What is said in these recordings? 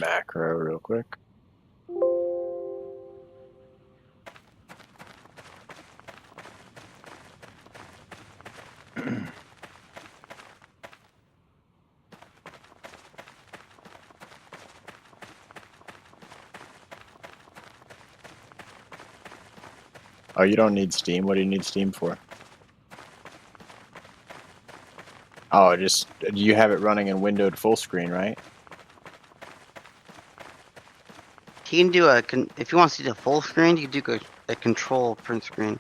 macro real quick. Oh, you don't need Steam? What do you need Steam for? Oh, just, you have it running in windowed full screen, right? He can do if he wants to do a full screen, you can do a control print screen.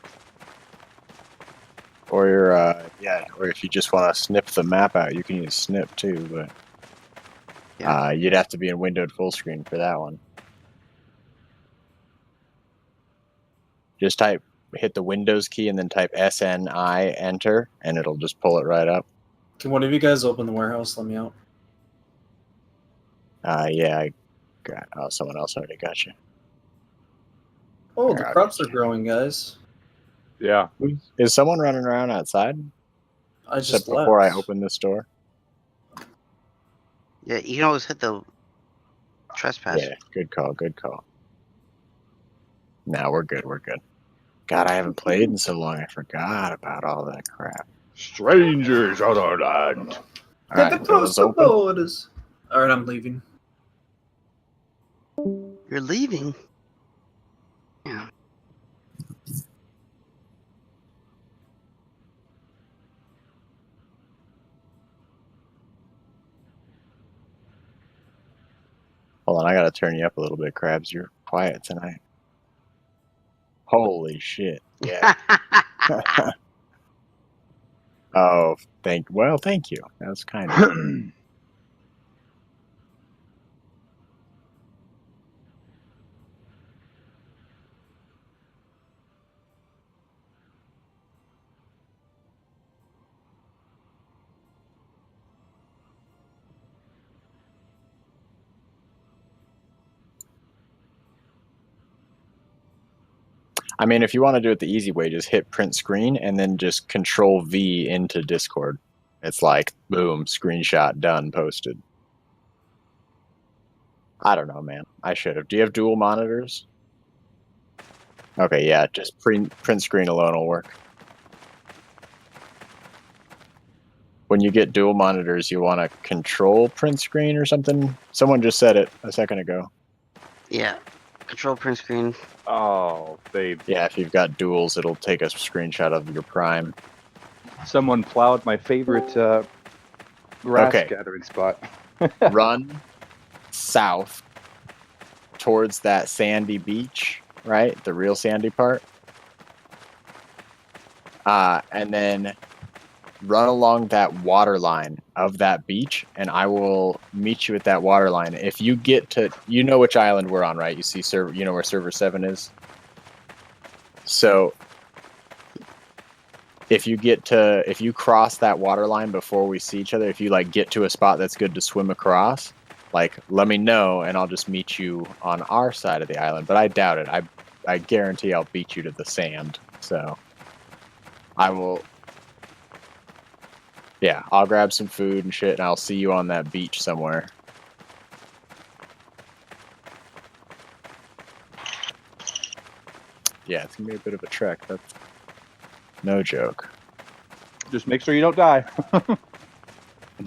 Or your, yeah, or if you just want to snip the map out, you can use snip too, but Yeah. you'd have to be in windowed full screen for that one. Just hit the Windows key and then type SNI enter, and it'll just pull it right up. Can one of you guys open the warehouse? Let me out. Yeah, I got. Oh, someone else already got you. Oh, the crops are growing, guys. Yeah. Is someone running around outside? I just left. Before I open this door. Yeah, you can always hit the trespass. Yeah, good call, good call. No, we're good, we're good. God, I haven't played in so long, I forgot about all that crap. Strangers on our land. Alright, doors open. Alright, I'm leaving. You're leaving? Yeah. Hold on, I gotta turn you up a little bit, Krabs. You're quiet tonight. Holy shit. Yeah. Oh, thank you. That was kind of... I mean, if you want to do it the easy way, just hit print screen and then just Control V into Discord. It's like, boom, screenshot, done, posted. I don't know, man. I should have. Do you have dual monitors? Okay, yeah, just print screen alone will work. When you get dual monitors, you want to control print screen or something? Someone just said it a second ago. Yeah. Control print screen. Oh, they... Yeah, if you've got duals, it'll take a screenshot of your prime. Someone plowed my favorite grass gathering spot. Run south towards that sandy beach, right? The real sandy part. And then run along that water line of that beach, and I will meet you at that water line. If you get to, you know which island we're on, right? You see server, you know where server 7 is. So if you cross that water line before we see each other, if you like get to a spot that's good to swim across, like let me know and I'll just meet you on our side of the island. But I doubt it. I guarantee I'll beat you to the sand. So I will. Yeah, I'll grab some food and shit, and I'll see you on that beach somewhere. Yeah, it's gonna be a bit of a trek. That's no joke. Just make sure you don't die.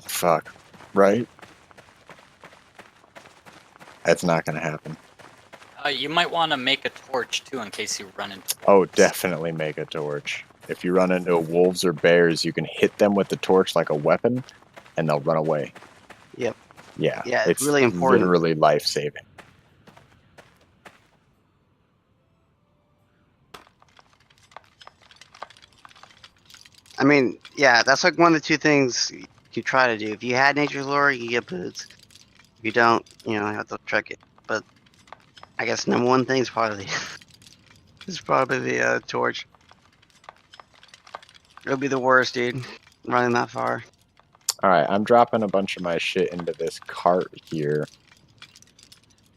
Fuck. Right? That's not gonna happen. You might want to make a torch, too, in case you run into wolves. Oh, definitely make a torch. If you run into wolves or bears, you can hit them with the torch like a weapon, and they'll run away. Yep. Yeah, Yeah, it's really important. Literally life-saving. I mean, yeah, that's like one of the two things you try to do. If you had nature's lure, you get boots. If you don't, you know, you have to trek it. But I guess number one thing is probably the torch. It'll be the worst, dude, running that far. Alright, I'm dropping a bunch of my shit into this cart here.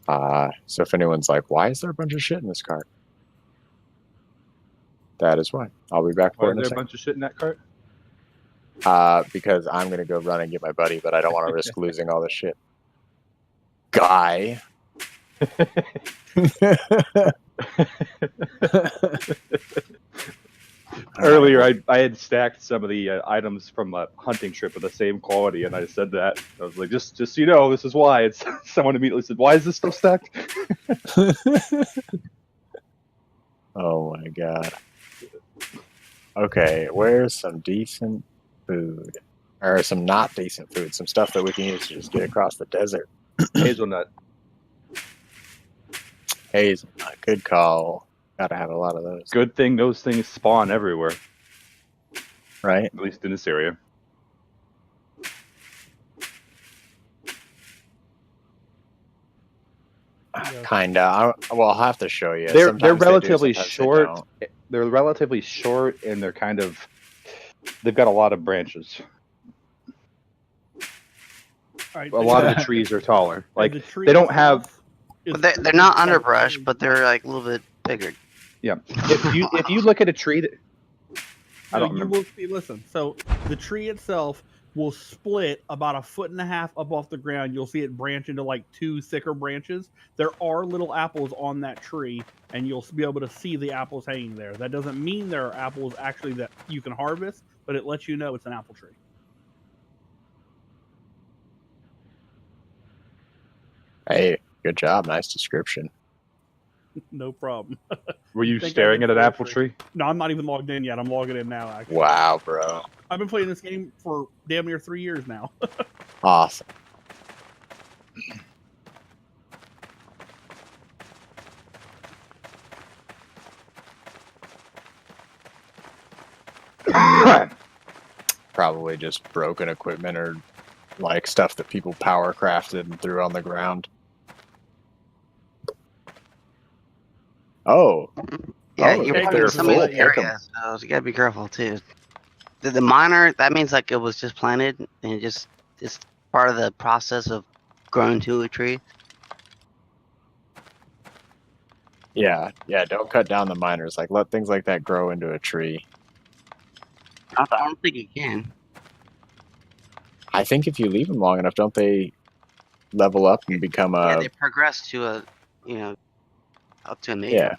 So if anyone's like, why is there a bunch of shit in this cart? That is why. I'll be back for it in a second. Is there a bunch of shit in that cart? Because I'm going to go run and get my buddy, but I don't want to risk losing all this shit. Guy. Earlier, I had stacked some of the items from a hunting trip of the same quality, and I said that. I was like, just so you know, this is why. It's someone immediately said, "Why is this still stacked?" Oh my god. Okay, where's some decent food? Or some not decent food, some stuff that we can use to just get across the desert. Hazelnut. Hazelnut, good call. Gotta have a lot of those. Good thing those things spawn everywhere, Right? at least in this area. Kinda. Well, I'll have to show you. They're Sometimes they do, relatively sometimes they short. don't. They're relatively short, and they're kind of. They've got a lot of branches. All right, A lot of the trees are taller. Like the tree they don't have. itself is- But they're not underbrush, but they're like a little bit bigger. Yeah. If you look at a tree that. I No, don't you remember. will see. Listen, so the tree itself will split about 1.5 feet up off the ground. You'll see it branch into like 2 thicker branches. There are little apples on that tree, and you'll be able to see the apples hanging there. That doesn't mean there are apples actually that you can harvest, but it lets you know it's an apple tree. Hey, good job. Nice description. No problem. Were you think I staring did at an apple forestry. tree? No, I'm not even logged in yet. I'm logging in now. Actually, Wow, bro. I've been playing this game for damn near 3 years now. Awesome. Probably just broken equipment or like stuff that people power crafted and threw on the ground. Oh, Yeah, Oh, you're okay, playing they're some of full, the pick 'em. area, so you gotta be careful too. The miner, that means like it was just planted and it just it's part of the process of growing to a tree. yeah. Don't cut down the miners. Like, let things like that grow into a tree. I don't think you can. I think if you leave them long enough, don't they level up and become Yeah, a they progress to a, up to a major. yeah.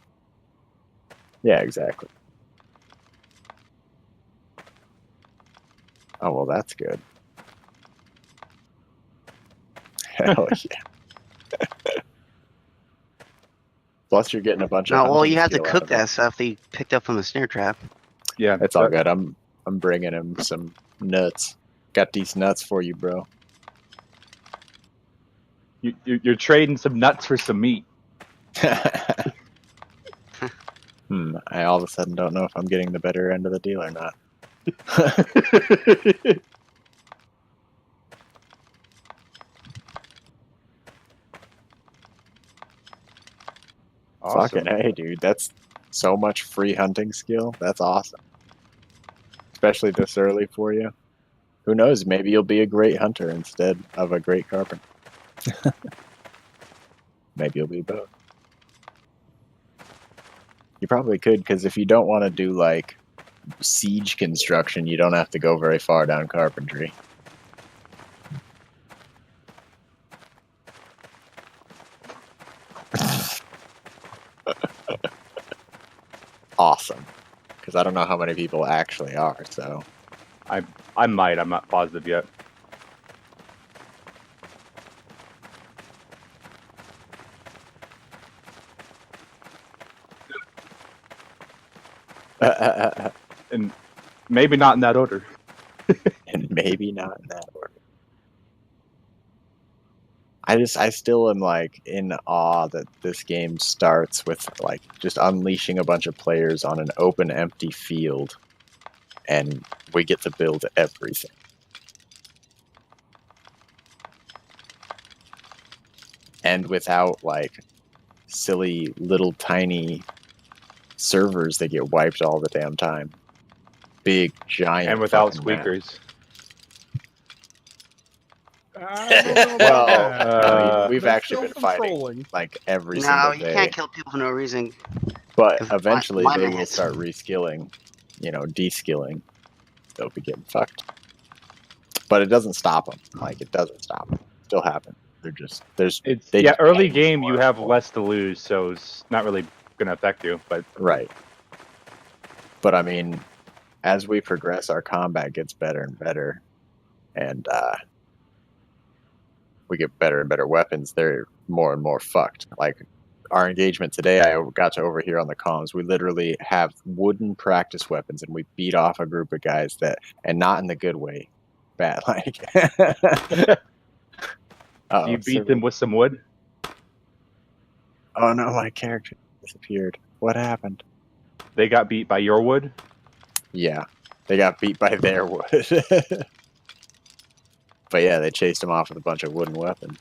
Yeah, exactly. Oh well, that's good. Hell yeah. Plus, you're getting a bunch of. No, well, hunting you have to skill out cook of it. that stuff that you picked up from the snare trap. Yeah, It's all good. I'm bringing him some nuts. Got these nuts for you, bro. You're trading some nuts for some meat. I all of a sudden don't know if I'm getting the better end of the deal or not. Awesome. Fucking hey, dude. That's so much free hunting skill. That's awesome. Especially this early for you. Who knows? Maybe you'll be a great hunter instead of a great carpenter. Maybe you'll be both. You probably could, because if you don't want to do like siege construction, you don't have to go very far down carpentry. Awesome. Because I don't know how many people actually are, so. I might. I'm not positive yet. And maybe not in that order. And maybe not in that order. I still am like in awe that this game starts with like just unleashing a bunch of players on an open, empty field, and we get to build everything. And without like silly little tiny servers that get wiped all the damn time. Big giant And without fucking map. squeakers. Well, we've There's actually still been some fighting trolling. like every No, single you day. can't kill people for no reason. But 'cause eventually mine they will hits. start reskilling, de-skilling. They'll be getting fucked. But it doesn't stop them. Like, it doesn't stop them. Still happen. They're just there's It's they yeah, just early pay game more. you have less to lose, so it's not really gonna affect you. But Right. But I mean, as we progress, our combat gets better and better, and we get better and better weapons. They're more and more fucked. Like our engagement today, I got to overhear on the comms. We literally have wooden practice weapons, and we beat off a group of guys that, and not in the good way, bad. Like, you beat them with some wood. Oh no, my character disappeared. What happened? They got beat by your wood. Yeah, they got beat by their wood. But yeah, they chased him off with a bunch of wooden weapons.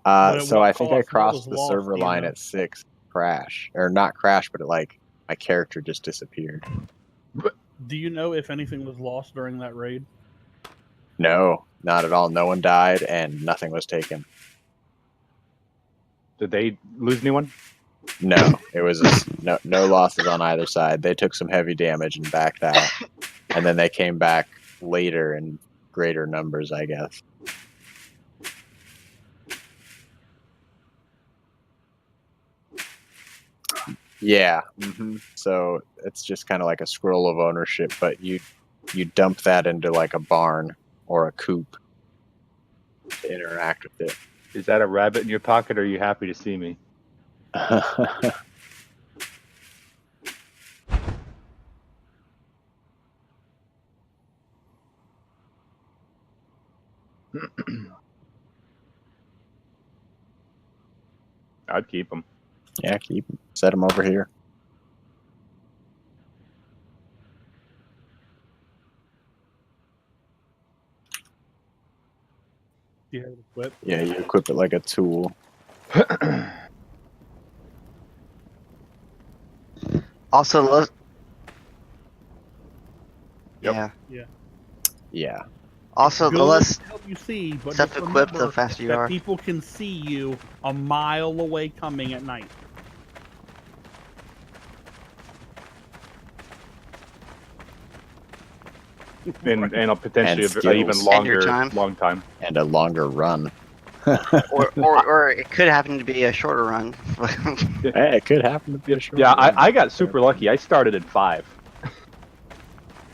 But at So what I think I cost? What crossed was the lost, server do you line know? at 6. Crash, or not crash, but like my character just disappeared. Do you know if anything was lost during that raid? No, not at all. No one died, and nothing was taken. Did they lose anyone? No, it was just no losses on either side. They took some heavy damage and backed out, and then they came back later in greater numbers, I guess. Yeah. So it's just kind of like a scroll of ownership, but you dump that into like a barn or a coop to interact with it. Is that a rabbit in your pocket, or are you happy to see me? I'd keep them. Yeah, keep 'em. Set them over here. Do you have it equipped? Yeah, you equip it like a tool. Also, Yep. yeah. Yeah. Also, the Good less to help you see, but stuff just equipped, the remember faster you that are. people can see you a mile away coming at night. and a potentially And a even skills. And your time. long time. And a longer run. or it could happen to be a shorter run. Hey, it could happen to be a short Yeah, run. I got super lucky. I started at 5.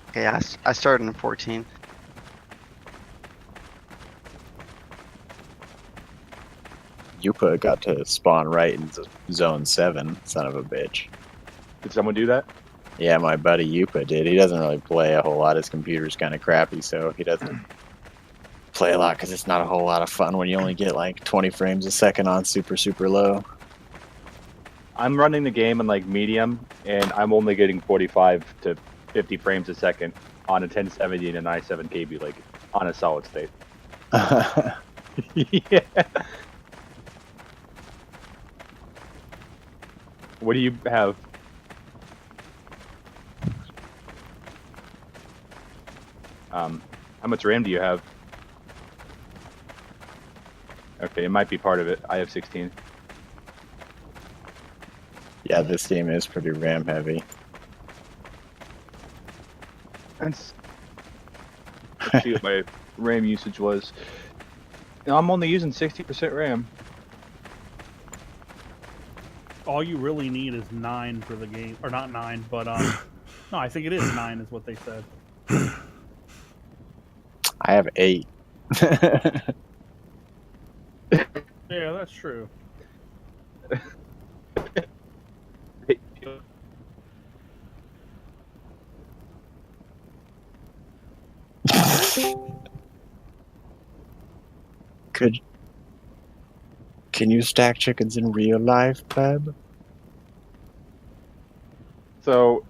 Okay, I started in 14. Yupa got to spawn right in zone 7, son of a bitch. Did someone do that? Yeah, my buddy Yupa did. He doesn't really play a whole lot. His computer's kind of crappy, so he doesn't play a lot because it's not a whole lot of fun when you only get like 20 frames a second on super, super low. I'm running the game in like medium, and I'm only getting 45 to 50 frames a second on a 1070 and an i7 KB, like on a solid state. Yeah. What do you have? How much RAM do you have? Okay, it might be part of it. I have 16. Yeah, this game is pretty RAM heavy. Let's see what my RAM usage was. No, I'm only using 60% RAM. All you really need is 9 for the game, or not 9, but no, I think it is 9 is what they said. I have 8. Yeah, that's true. Can you stack chickens in real life, bub? So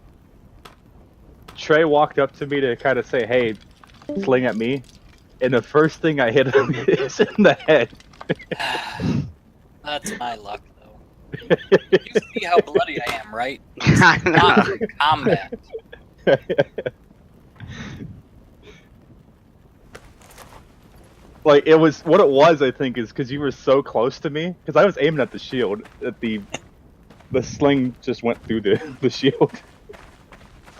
Trey walked up to me to kind of say, "Hey, sling at me," and the first thing I hit him is in the head. That's my luck, though. You see how bloody I am, right? I know. Not in combat. Like, it was what it was, I think, is because you were so close to me. Because I was aiming at the shield. At the sling just went through the shield.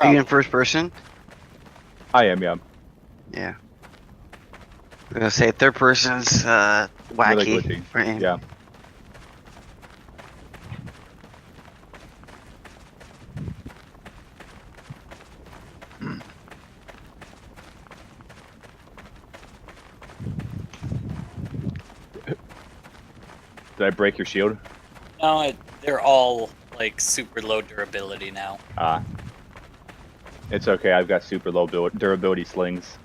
Are you in first person? I am, yeah. Yeah. I'm gonna say third person's wacky. Really glitchy. For aim. Yeah. Did I break your shield? No, they're all like super low durability now. Ah. It's okay, I've got super low durability slings.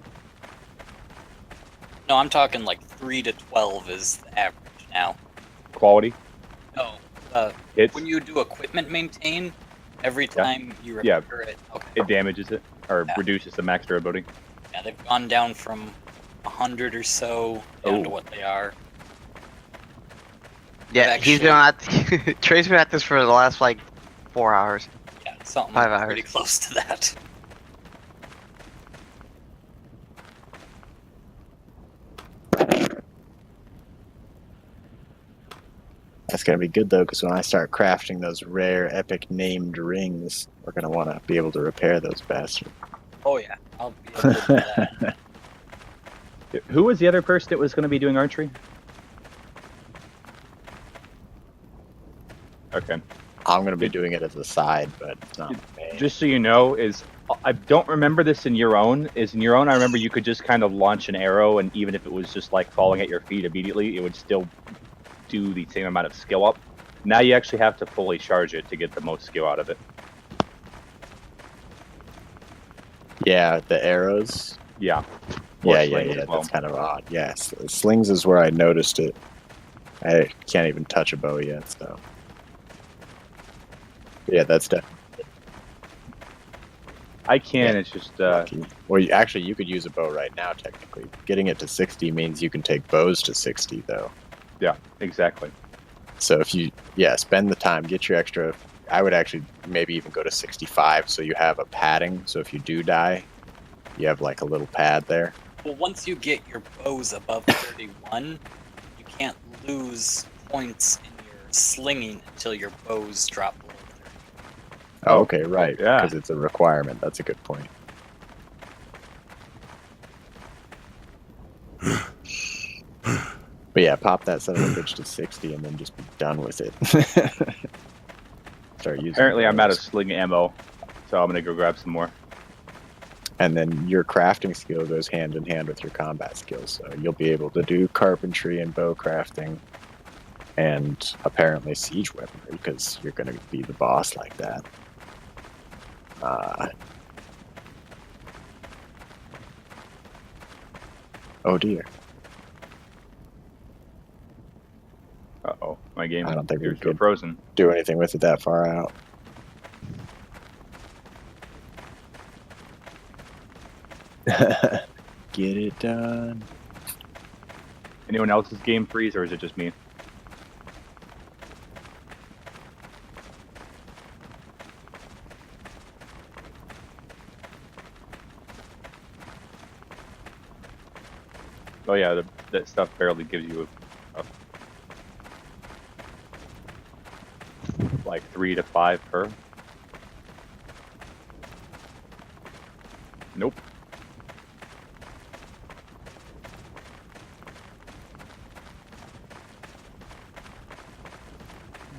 No, I'm talking like 3 to 12 is the average now. Quality? No, Hits? when you do equipment maintain, every Yeah. time you Yeah. repair it, okay. It damages it, or Yeah. reduces the max durability. Yeah, they've gone down from 100 or so down to Oh. what they are. Yeah, he's been on that. Trey's been at this for the last like 4 hours. Yeah, something 5 hours. pretty close to that. That's gonna be good though, because when I start crafting those rare, epic named rings, we're gonna want to be able to repair those bastards. Oh yeah, I'll be able to do that. Who was the other person that was going to be doing archery? Okay. I'm gonna be doing it as a side, but it's not main. Just so you know, I don't remember this in your own. In your own, I remember you could just kind of launch an arrow, and even if it was just like falling at your feet immediately, it would still do the same amount of skill up. Now you actually have to fully charge it to get the most skill out of it. Yeah, the arrows. Yeah. Or Yeah, slings as well. that's kind of odd. Yes, slings is where I noticed it. I can't even touch a bow yet, so. Yeah, that's definitely I can. Yeah. It's just lucky. Well, actually, you could use a bow right now, technically. Getting it to 60 means you can take bows to 60, though. yeah, exactly. So if you, spend the time, get your extra. I would actually maybe even go to 65, so you have a padding. So if you do die, you have like a little pad there. Well, once you get your bows above 31, you can't lose points in your slinging until your bows drop below 30. Oh, okay, right. yeah. Because it's a requirement. That's a good point. But yeah, pop that son of a bitch to 60 and then just be done with it. Start using. Apparently, I'm out of those. sling ammo, so I'm gonna go grab some more. And then your crafting skill goes hand in hand with your combat skills. So you'll be able to do carpentry and bow crafting and apparently siege weaponry because you're going to be the boss like that. Oh dear. Uh-oh, my game I don't think we appears to have could frozen. do anything with it that far out. Get it done. Anyone else's game freeze, or is it just me? Oh yeah, that stuff barely gives you like 3 to 5 per. Nope.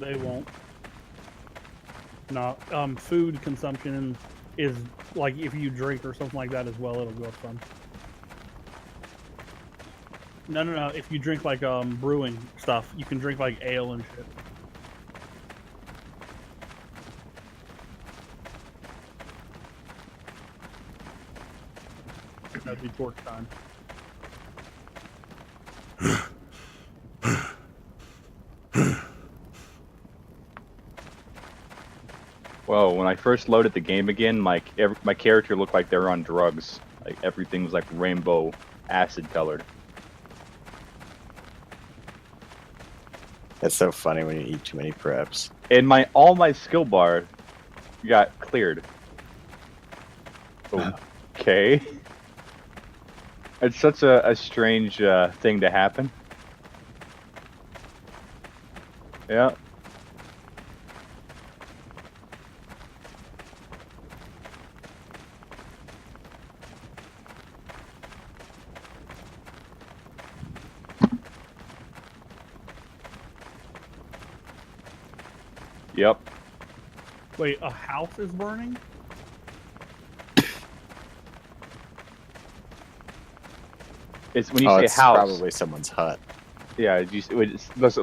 They won't. No, food consumption is like if you drink or something like that as well, it'll go up some. No. If you drink like brewing stuff, you can drink like ale and shit. That'd be torch time. Whoa, when I first loaded the game again, my character looked like they were on drugs. Like everything was like rainbow acid colored. It's so funny when you eat too many preps. And all my skill bar got cleared. Okay. It's such a strange thing to happen. Yeah. Yep. Wait, a house is burning? It's when you Oh, say it's house. probably someone's hut. Yeah, it's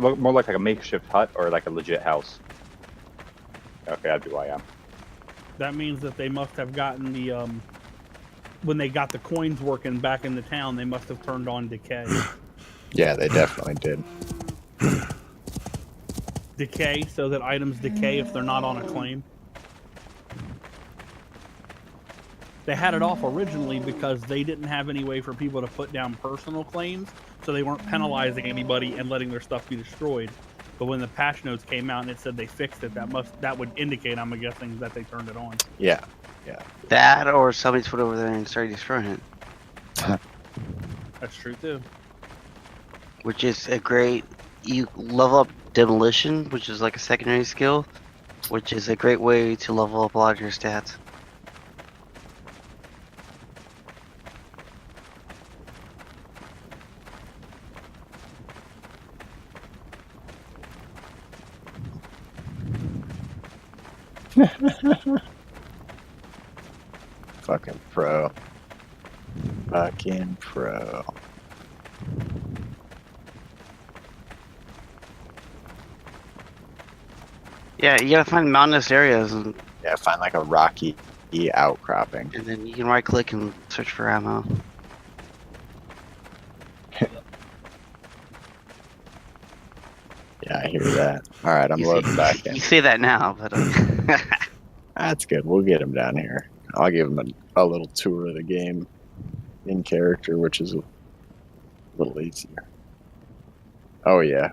more like a makeshift hut or like a legit house. Okay, that'd be who I am. That means that they must have gotten the when they got the coins working back in the town, they must have turned on decay. Yeah, they definitely did. Decay, so that items decay if they're not on a claim. They had it off originally because they didn't have any way for people to put down personal claims, so they weren't penalizing anybody and letting their stuff be destroyed. But when the patch notes came out and it said they fixed it, that would indicate, I'm guessing, that they turned it on. Yeah. That or somebody's put over there and started destroying it, That's true too. which is a great. You level up demolition, which is like a secondary skill, which is a great way to level up a lot of your stats. Fucking pro. Fucking pro. Yeah, you gotta find mountainous areas, and Yeah, find like a rocky outcropping. then you can right click and search for ammo. Yeah, I hear that. All right, I'm You loading say, back in. You say that now, but That's good. We'll get him down here. I'll give him a little tour of the game in character, which is a little easier. Oh yeah,